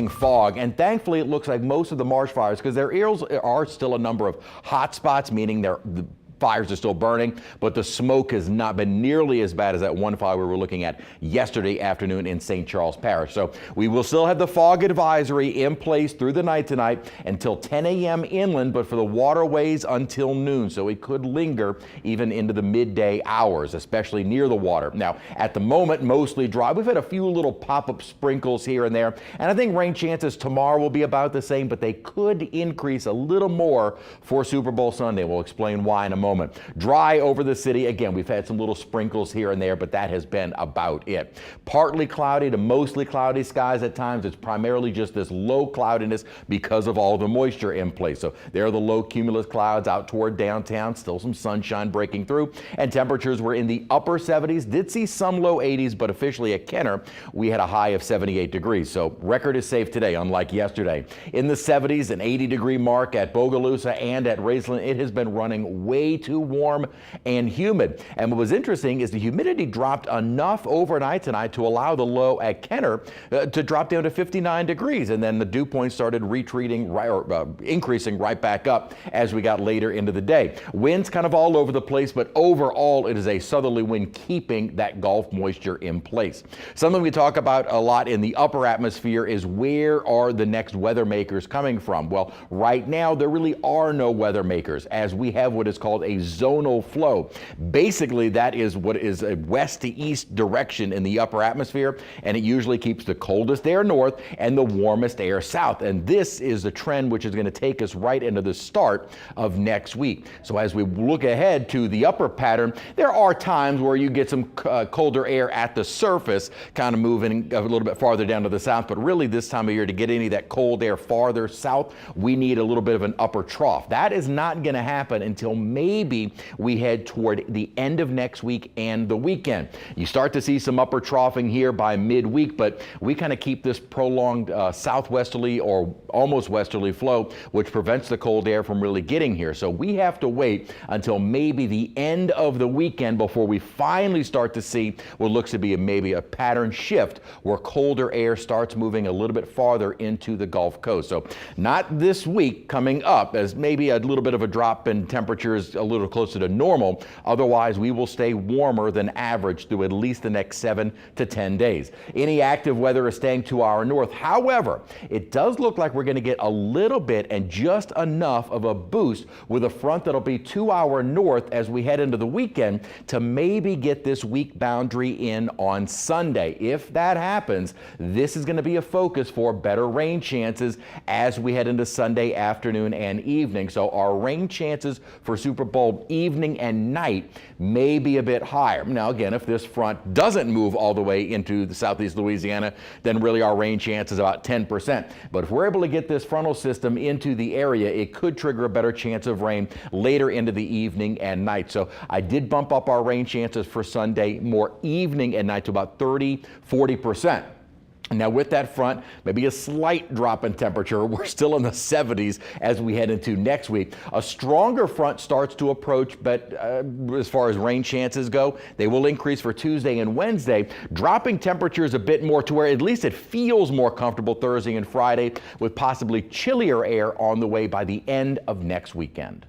fog, and thankfully it looks like most of the marsh fires, because there are still a number of hot spots, meaning the fires are still burning, but the smoke has not been nearly as bad as that one fire we were looking at yesterday afternoon in St. Charles Parish. So we will still have the fog advisory in place through the night tonight until 10 a.m. inland, but for the waterways until noon. So it could linger even into the midday hours, especially near the water. Now, at the moment, mostly dry. We've had a few little pop-up sprinkles here and there, and I think rain chances tomorrow will be about the same, but they could increase a little more for Super Bowl Sunday. We'll explain why in a moment. Dry over the city. Again, we've had some little sprinkles here and there, but that has been about it. Partly cloudy to mostly cloudy skies at times. It's primarily just this low cloudiness because of all the moisture in place. So there are the low cumulus clouds out toward downtown. Still some sunshine breaking through, and temperatures were in the upper 70s. Did see some low 80s, but officially at Kenner, we had a high of 78 degrees. So record is safe today, unlike yesterday. In the 70s, an 80-degree mark at Bogalusa and at Raceland. It has been running way too warm and humid. And what was interesting is the humidity dropped enough overnight tonight to allow the low at Kenner to drop down to 59 degrees. And then the dew point started retreating, increasing right back up as we got later into the day. Winds kind of all over the place, but overall it is a southerly wind keeping that Gulf moisture in place. Something we talk about a lot in the upper atmosphere is where are the next weather makers coming from? Well, right now there really are no weather makers, as we have what is called a zonal flow. Basically, that is what is a west to east direction in the upper atmosphere, and it usually keeps the coldest air north and the warmest air south. And this is the trend which is going to take us right into the start of next week. So as we look ahead to the upper pattern, there are times where you get some colder air at the surface, kind of moving a little bit farther down to the south. But really this time of year, to get any of that cold air farther south, we need a little bit of an upper trough. That is not going to happen until maybe we head toward the end of next week and the weekend. You start to see some upper troughing here by midweek, but we kind of keep this prolonged southwesterly or almost westerly flow, which prevents the cold air from really getting here. So we have to wait until maybe the end of the weekend before we finally start to see what looks to be maybe a pattern shift where colder air starts moving a little bit farther into the Gulf Coast. So not this week coming up, as maybe a little bit of a drop in temperatures a little closer to normal. Otherwise, we will stay warmer than average through at least the next 7 to 10 days. Any active weather is staying to our north. However, it does look like we're going to get a little bit and just enough of a boost with a front that'll be to our north as we head into the weekend to maybe get this weak boundary in on Sunday. If that happens, this is going to be a focus for better rain chances as we head into Sunday afternoon and evening. So our rain chances for Super Bowl evening and night may be a bit higher. Now again, if this front doesn't move all the way into the southeast Louisiana, then really our rain chance is about 10%. But if we're able to get this frontal system into the area, it could trigger a better chance of rain later into the evening and night. So I did bump up our rain chances for Sunday more evening and night to about 30-40%. Now with that front, maybe a slight drop in temperature. We're still in the 70s as we head into next week. A stronger front starts to approach, but as far as rain chances go, they will increase for Tuesday and Wednesday, dropping temperatures a bit more to where at least it feels more comfortable Thursday and Friday, with possibly chillier air on the way by the end of next weekend.